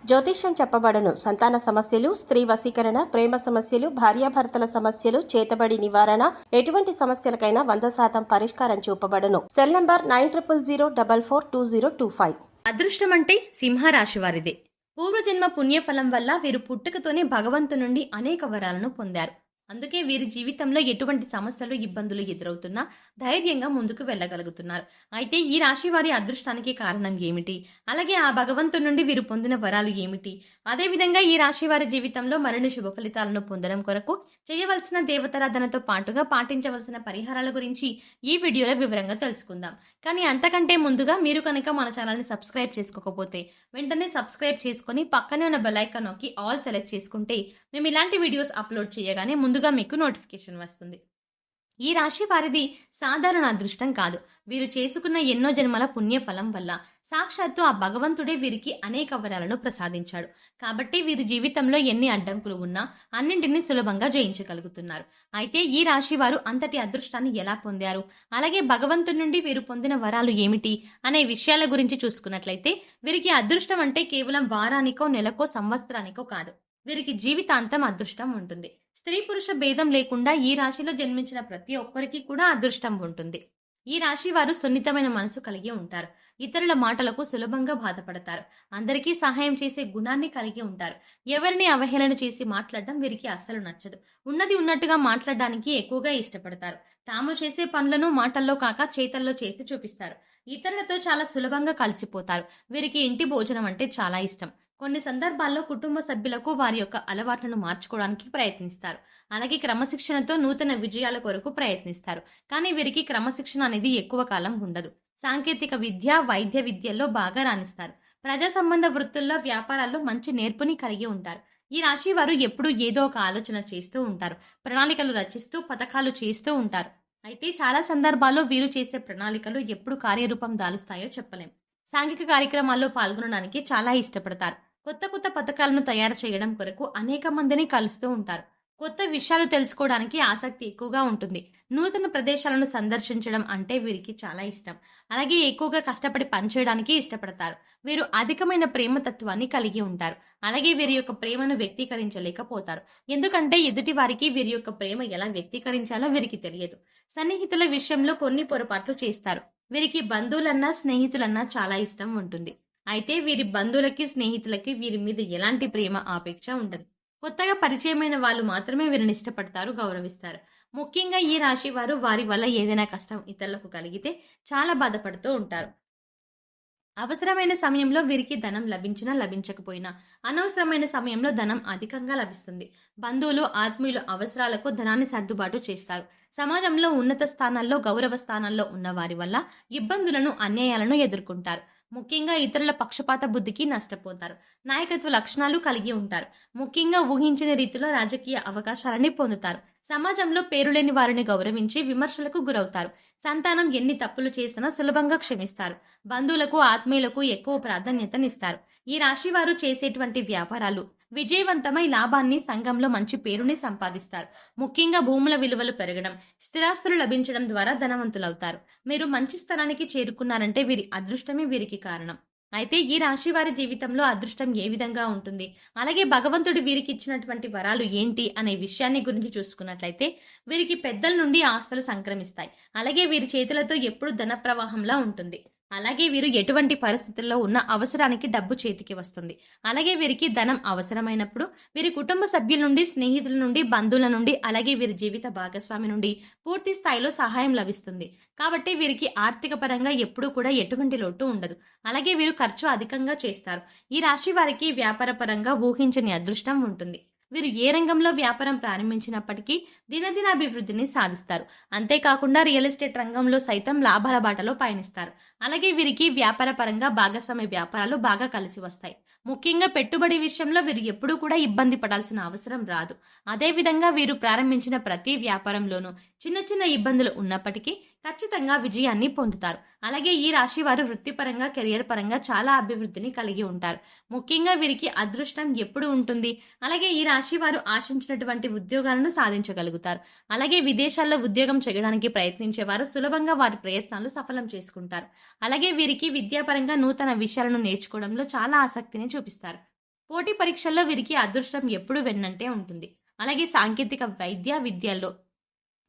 జ్యోతిష్యం చెప్పబడను. సంతాన సమస్యలు, స్త్రీ వశీకరణ, ప్రేమ సమస్యలు, భార్యాభర్తల సమస్యలు, చేతబడి నివారణ, ఎటువంటి సమస్యలకైనా 100% పరిష్కారం చూపబడను. Cell number 9000442025. అదృష్టం అంటే సింహరాశి వారిదే. పూర్వజన్మ పుణ్యఫలం వల్ల వీరు పుట్టుకతోనే భగవంతు నుండి అనేక వరాలను పొందారు. అందుకే వీరి జీవితంలో ఎటువంటి సమస్యలు, ఇబ్బందులు ఎదురవుతున్నా ధైర్యంగా ముందుకు వెళ్ళగలుగుతున్నారు. అయితే ఈ రాశి వారి అదృష్టానికి కారణం ఏమిటి? అలాగే ఆ భగవంతు నుండి వీరు పొందిన వరాలు ఏమిటి? అదేవిధంగా ఈ రాశి వారి జీవితంలో మరిన్ని శుభ ఫలితాలను పొందడం కొరకు చేయవలసిన దేవతారాధనతో పాటుగా పాటించవలసిన పరిహారాల గురించి ఈ వీడియోలో వివరంగా తెలుసుకుందాం. కానీ అంతకంటే ముందుగా మీరు కనుక మన ఛానల్ని సబ్స్క్రైబ్ చేసుకోకపోతే వెంటనే సబ్స్క్రైబ్ చేసుకొని పక్కనే ఉన్న బెల్ ఐకాన్ నొక్కి ఆల్ సెలెక్ట్ చేసుకుంటే మేము ఇలాంటి వీడియోస్ అప్లోడ్ చేయగానే ముందుగా మీకు నోటిఫికేషన్ వస్తుంది. ఈ రాశి వారిది సాధారణ అదృష్టం కాదు. వీరు చేసుకున్న ఎన్నో జన్మల పుణ్యఫలం వల్ల సాక్షాత్తు ఆ భగవంతుడే వీరికి అనేక వరాలను ప్రసాదించాడు. కాబట్టి వీరి జీవితంలో ఎన్ని అడ్డంకులు ఉన్నా అన్నింటినీ సులభంగా జయించగలుగుతున్నారు. అయితే ఈ రాశి వారు అంతటి అదృష్టాన్ని ఎలా పొందారు, అలాగే భగవంతుడి నుండి వీరు పొందిన వరాలు ఏమిటి అనే విషయాల గురించి చూసుకున్నట్లయితే వీరికి అదృష్టం అంటే కేవలం వారానికో, నెలకో, సంవత్సరానికో కాదు. వీరికి జీవితాంతం అదృష్టం ఉంటుంది. స్త్రీ పురుష భేదం లేకుండా ఈ రాశిలో జన్మించిన ప్రతి ఒక్కరికి కూడా అదృష్టం ఉంటుంది. ఈ రాశి వారు సున్నితమైన మనసు కలిగి ఉంటారు. ఇతరుల మాటలకు సులభంగా బాధపడతారు. అందరికీ సహాయం చేసే గుణాన్ని కలిగి ఉంటారు. ఎవరిని అవహేళన చేసి మాట్లాడడం వీరికి అస్సలు నచ్చదు. ఉన్నది ఉన్నట్టుగా మాట్లాడడానికి ఎక్కువగా ఇష్టపడతారు. తాము చేసే పనులను మాటల్లో కాక చేతల్లో చేసి చూపిస్తారు. ఇతరులతో చాలా సులభంగా కలిసిపోతారు. వీరికి ఇంటి భోజనం అంటే చాలా ఇష్టం. కొన్ని సందర్భాల్లో కుటుంబ సభ్యులకు వారి యొక్క అలవాట్లను మార్చుకోవడానికి ప్రయత్నిస్తారు. అలాగే క్రమశిక్షణతో నూతన విజయాల కొరకు ప్రయత్నిస్తారు. కానీ వీరికి క్రమశిక్షణ అనేది ఎక్కువ కాలం ఉండదు. సాంకేతిక విద్య, వైద్య విద్యల్లో బాగా రాణిస్తారు. ప్రజా సంబంధ వృత్తుల్లో, వ్యాపారాల్లో మంచి నేర్పుని కలిగి ఉంటారు. ఈ రాశి వారు ఎప్పుడూ ఏదో ఒక ఆలోచన చేస్తూ ఉంటారు. ప్రణాళికలు రచిస్తూ పథకాలు చేస్తూ ఉంటారు. అయితే చాలా సందర్భాల్లో వీరు చేసే ప్రణాళికలు ఎప్పుడు కార్యరూపం దాలుస్తాయో చెప్పలేం. సాంఘిక కార్యక్రమాల్లో పాల్గొనడానికి చాలా ఇష్టపడతారు. కొత్త కొత్త పథకాలను తయారు చేయడం కొరకు అనేక మందిని కలుస్తూ ఉంటారు. కొత్త విషయాలు తెలుసుకోవడానికి ఆసక్తి ఎక్కువగా ఉంటుంది. నూతన ప్రదేశాలను సందర్శించడం అంటే వీరికి చాలా ఇష్టం. అలాగే ఎక్కువగా కష్టపడి పనిచేయడానికి ఇష్టపడతారు. వీరు అధికమైన ప్రేమతత్వాన్ని కలిగి ఉంటారు. అలాగే వీరి యొక్క ప్రేమను వ్యక్తీకరించలేకపోతారు. ఎందుకంటే ఎదుటి వారికి వీరి యొక్క ప్రేమ ఎలా వ్యక్తీకరించాలో వీరికి తెలియదు. సన్నిహితుల విషయంలో కొన్ని పొరపాట్లు చేస్తారు. వీరికి బంధువులన్నా, స్నేహితులన్నా చాలా ఇష్టం ఉంటుంది. అయితే వీరి బంధువులకి, స్నేహితులకి వీరి మీద ఎలాంటి ప్రేమ, ఆపేక్ష ఉండదు. కొత్తగా పరిచయమైన వాళ్ళు మాత్రమే వీరిని ఇష్టపడతారు, గౌరవిస్తారు. ముఖ్యంగా ఈ రాశి వారు వారి వల్ల ఏదైనా కష్టం ఇతరులకు కలిగితే చాలా బాధపడుతూ ఉంటారు. అవసరమైన సమయంలో వీరికి ధనం లభించినా లభించకపోయినా అనవసరమైన సమయంలో ధనం అధికంగా లభిస్తుంది. బంధువులు, ఆత్మీయులు అవసరాలకు ధనాన్ని సర్దుబాటు చేస్తారు. సమాజంలో ఉన్నత స్థానాల్లో, గౌరవ స్థానాల్లో ఉన్న వారి వల్ల ఇబ్బందులను, అన్యాయాలను ఎదుర్కొంటారు. ముఖ్యంగా ఇతరుల పక్షపాత బుద్ధికి నష్టపోతారు. నాయకత్వ లక్షణాలు కలిగి ఉంటారు. ముఖ్యంగా ఊహించిన రీతిలో రాజకీయ అవకాశాలని పొందుతారు. సమాజంలో పేరులేని వారిని గౌరవించి విమర్శలకు గురవుతారు. సంతానం ఎన్ని తప్పులు చేసినా సులభంగా క్షమిస్తారు. బంధువులకు, ఆత్మీయులకు ఎక్కువ ప్రాధాన్యతనిస్తారు. ఈ రాశి వారు చేసేటువంటి వ్యాపారాలు విజయవంతమై లాభాన్ని, సంఘంలో మంచి పేరుని సంపాదిస్తారు. ముఖ్యంగా భూముల విలువలు పెరగడం, స్థిరాస్తులు లభించడం ద్వారా ధనవంతులవుతారు. మీరు మంచి స్థానానికి చేరుకున్నారంటే వీరి అదృష్టమే వీరికి కారణం. అయితే ఈ రాశి వారి జీవితంలో అదృష్టం ఏ విధంగా ఉంటుంది, అలాగే భగవంతుడు వీరికి ఇచ్చినటువంటి వరాలు ఏంటి అనే విషయాన్ని గురించి చూసుకున్నట్లయితే వీరికి పెద్దల నుండి ఆస్తులు సంక్రమిస్తాయి. అలాగే వీరి చేతులతో ఎప్పుడు ధన ప్రవాహంలా ఉంటుంది. అలాగే వీరు ఎటువంటి పరిస్థితుల్లో ఉన్న అవసరానికి డబ్బు చేతికి వస్తుంది. అలాగే వీరికి ధనం అవసరమైనప్పుడు వీరి కుటుంబ సభ్యుల నుండి, స్నేహితుల నుండి, బంధువుల నుండి, అలాగే వీరి జీవిత భాగస్వామి నుండి పూర్తి స్థాయిలో సహాయం లభిస్తుంది. కాబట్టి వీరికి ఆర్థిక పరంగా ఎప్పుడూ కూడా ఎటువంటి లోటు ఉండదు. అలాగే వీరు ఖర్చు అధికంగా చేస్తారు. ఈ రాశి వారికి వ్యాపార పరంగా ఊహించని అదృష్టం ఉంటుంది. వీరు ఏ రంగంలో వ్యాపారం ప్రారంభించినప్పటికీ దినదిన అభివృద్ధిని సాధిస్తారు. అంతేకాకుండా రియల్ ఎస్టేట్ రంగంలో సైతం లాభాల బాటలో పయనిస్తారు. అలాగే వీరికి వ్యాపార పరంగా భాగస్వామ్య వ్యాపారాలు బాగా కలిసి వస్తాయి. ముఖ్యంగా పెట్టుబడి విషయంలో వీరు ఎప్పుడూ కూడా ఇబ్బంది పడాల్సిన అవసరం రాదు. అదేవిధంగా వీరు ప్రారంభించిన ప్రతి వ్యాపారంలోనూ చిన్న చిన్న ఇబ్బందులు ఉన్నప్పటికీ ఖచ్చితంగా విజయాన్ని పొందుతారు. అలాగే ఈ రాశి వారు వృత్తిపరంగా, కెరియర్ పరంగా చాలా అభివృద్ధిని కలిగి ఉంటారు. ముఖ్యంగా వీరికి అదృష్టం ఎప్పుడు ఉంటుంది. అలాగే ఈ రాశి వారు ఆశించినటువంటి ఉద్యోగాలను సాధించగలుగుతారు. అలాగే విదేశాల్లో ఉద్యోగం చేయడానికి ప్రయత్నించేవారు సులభంగా వారి ప్రయత్నాలు సఫలం చేసుకుంటారు. అలాగే వీరికి విద్యాపరంగా నూతన విషయాలను నేర్చుకోవడంలో చాలా ఆసక్తిని చూపిస్తారు. పోటీ పరీక్షల్లో వీరికి అదృష్టం ఎప్పుడు వెన్నంటే ఉంటుంది. అలాగే సాంకేతిక వైద్య విద్యల్లో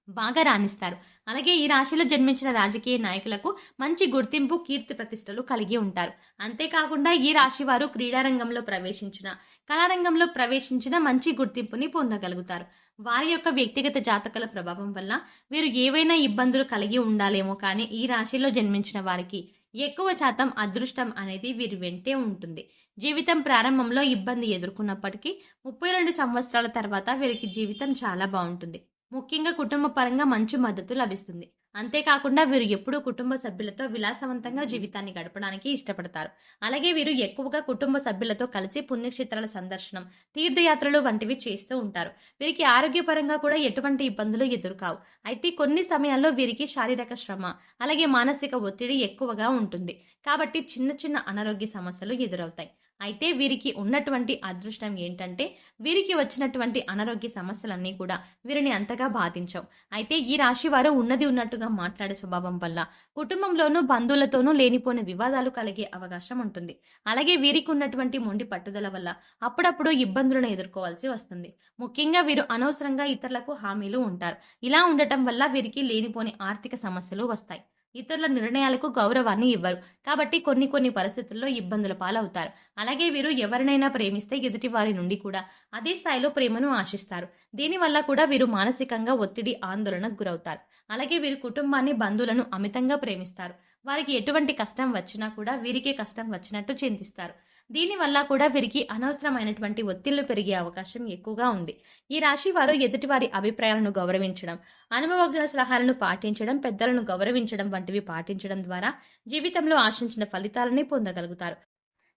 బాగా రాణిస్తారు. అలాగే ఈ రాశిలో జన్మించిన రాజకీయ నాయకులకు మంచి గుర్తింపు, కీర్తి ప్రతిష్టలు కలిగి ఉంటారు. అంతేకాకుండా ఈ రాశి వారు క్రీడారంగంలో ప్రవేశించిన, కళారంగంలో ప్రవేశించిన మంచి గుర్తింపుని పొందగలుగుతారు. వారి యొక్క వ్యక్తిగత జాతకాల ప్రభావం వల్ల వీరు ఏవైనా ఇబ్బందులు కలిగి ఉండాలేమో, కానీ ఈ రాశిలో జన్మించిన వారికి ఎక్కువ శాతం అదృష్టం అనేది వీరి వెంటే ఉంటుంది. జీవితం ప్రారంభంలో ఇబ్బంది ఎదుర్కొన్నప్పటికీ 32 సంవత్సరాల తర్వాత వీరికి జీవితం చాలా బాగుంటుంది. ముఖ్యంగా కుటుంబ పరంగా మంచి మద్దతు లభిస్తుంది. అంతేకాకుండా వీరు ఎప్పుడూ కుటుంబ సభ్యులతో విలాసవంతంగా జీవితాన్ని గడపడానికి ఇష్టపడతారు. అలాగే వీరు ఎక్కువగా కుటుంబ సభ్యులతో కలిసి పుణ్యక్షేత్రాల సందర్శనం, తీర్థయాత్రలు వంటివి చేస్తూ ఉంటారు. వీరికి ఆరోగ్యపరంగా కూడా ఎటువంటి ఇబ్బందులు ఎదురుకావు. అయితే కొన్ని సమయాల్లో వీరికి శారీరక శ్రమ, అలాగే మానసిక ఒత్తిడి ఎక్కువగా ఉంటుంది. కాబట్టి చిన్న చిన్న అనారోగ్య సమస్యలు ఎదురవుతాయి. అయితే వీరికి ఉన్నటువంటి అదృష్టం ఏంటంటే, వీరికి వచ్చినటువంటి అనారోగ్య సమస్యలన్నీ కూడా వీరిని అంతగా బాధించవు. అయితే ఈ రాశి వారు ఉన్నది ఉన్నట్టుగా మాట్లాడే స్వభావం వల్ల కుటుంబంలోనూ బంధువులతోనూ లేనిపోని వివాదాలు కలిగే అవకాశం ఉంటుంది. అలాగే వీరికి ఉన్నటువంటి మొండి పట్టుదల వల్ల అప్పుడప్పుడు ఇబ్బందులను ఎదుర్కోవాల్సి వస్తుంది. ముఖ్యంగా వీరు అనవసరంగా ఇతరులకు హామీలు ఉంటారు. ఇలా ఉండటం వల్ల వీరికి లేనిపోని ఆర్థిక సమస్యలు వస్తాయి. ఇతరుల నిర్ణయాలకు గౌరవాన్ని ఇవ్వరు. కాబట్టి కొన్ని పరిస్థితుల్లో ఇబ్బందుల పాలవుతారు. అలాగే వీరు ఎవరినైనా ప్రేమిస్తే ఎదుటి వారి నుండి కూడా అదే స్థాయిలో ప్రేమను ఆశిస్తారు. దీనివల్ల కూడా వీరు మానసికంగా ఒత్తిడి, ఆందోళనకు గురవుతారు. అలాగే వీరు కుటుంబాన్ని, బంధువులను అమితంగా ప్రేమిస్తారు. వారికి ఎటువంటి కష్టం వచ్చినా కూడా వీరికే కష్టం వచ్చినట్టు చింతిస్తారు. దీనివల్ల కూడా వీరికి అనవసరమైనటువంటి ఒత్తిళ్లు పెరిగే అవకాశం ఎక్కువగా ఉంది. ఈ రాశి వారు ఎదుటివారి అభిప్రాయాలను గౌరవించడం, అనుభవజ్ఞ సలహాలను పాటించడం, పెద్దలను గౌరవించడం వంటివి పాటించడం ద్వారా జీవితంలో ఆశించిన ఫలితాలని పొందగలుగుతారు.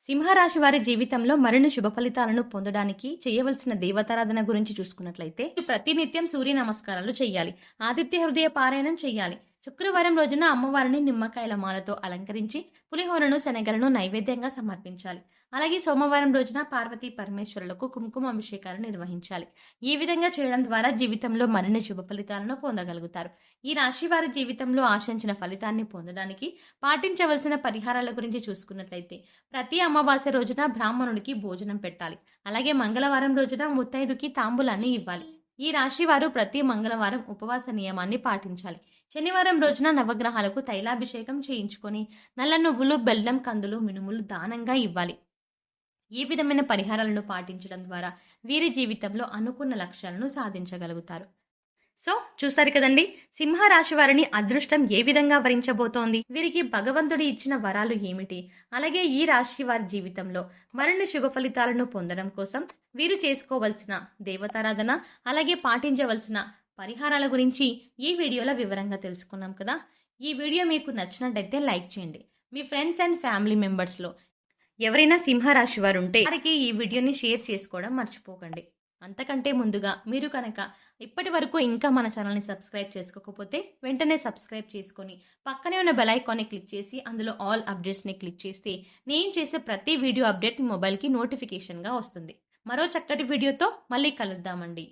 సింహరాశి వారి జీవితంలో మరిన్ని శుభ ఫలితాలను పొందడానికి చేయవలసిన దేవతారాధన గురించి చూసుకున్నట్లయితే, ప్రతినిత్యం సూర్య నమస్కారాలు చేయాలి. ఆదిత్య హృదయ పారాయణం చేయాలి. శుక్రవారం రోజున అమ్మవారిని నిమ్మకాయల మాలతో అలంకరించి పులిహోరను, శనగలను నైవేద్యంగా సమర్పించాలి. అలాగే సోమవారం రోజున పార్వతీ పరమేశ్వరులకు కుంకుమ అభిషేకాలు నిర్వహించాలి. ఈ విధంగా చేయడం ద్వారా జీవితంలో మరిన్ని శుభ ఫలితాలను పొందగలుగుతారు. ఈ రాశి వారి జీవితంలో ఆశించిన ఫలితాన్ని పొందడానికి పాటించవలసిన పరిహారాల గురించి చూసుకున్నట్లయితే, ప్రతి అమావాస్య రోజున బ్రాహ్మణుడికి భోజనం పెట్టాలి. అలాగే మంగళవారం రోజున ముత్తైదుకి తాంబూలాన్ని ఇవ్వాలి. ఈ రాశి వారు ప్రతి మంగళవారం ఉపవాస నియమాన్ని పాటించాలి. శనివారం రోజున నవగ్రహాలకు తైలాభిషేకం చేయించుకొని నల్ల నువ్వులు, బెల్లం, కందులు, మినుములు దానంగా ఇవ్వాలి. ఈ విధమైన పరిహారాలను పాటించడం ద్వారా వీరి జీవితంలో అనుకున్న లక్ష్యాలను సాధించగలుగుతారు. సో చూసారు కదండి, సింహరాశి వారిని అదృష్టం ఏ విధంగా వరించబోతోంది, వీరికి భగవంతుడి ఇచ్చిన వరాలు ఏమిటి, అలాగే ఈ రాశి వారి జీవితంలో మరిన్ని శుభ ఫలితాలను పొందడం కోసం వీరు చేసుకోవలసిన దేవతారాధన, అలాగే పాటించవలసిన పరిహారాల గురించి ఈ వీడియోలో వివరంగా తెలుసుకున్నాం కదా. ఈ వీడియో మీకు నచ్చినట్టయితే లైక్ చేయండి. మీ ఫ్రెండ్స్ అండ్ ఫ్యామిలీ మెంబర్స్లో ఎవరైనా సింహరాశి వారు ఉంటే వారికి ఈ వీడియోని షేర్ చేసుకోవడం మర్చిపోకండి. అంతకంటే ముందుగా మీరు కనుక ఇప్పటి వరకు ఇంకా మన ఛానల్ని సబ్స్క్రైబ్ చేసుకోకపోతే వెంటనే సబ్స్క్రైబ్ చేసుకొని పక్కనే ఉన్న బెల్ ఐకాన్ని క్లిక్ చేసి అందులో ఆల్ అప్డేట్స్ని క్లిక్ చేస్తే నేను చేసే ప్రతి వీడియో అప్డేట్ మీ మొబైల్కి నోటిఫికేషన్గా వస్తుంది. మరో చక్కటి వీడియోతో మళ్ళీ కలుద్దామండి.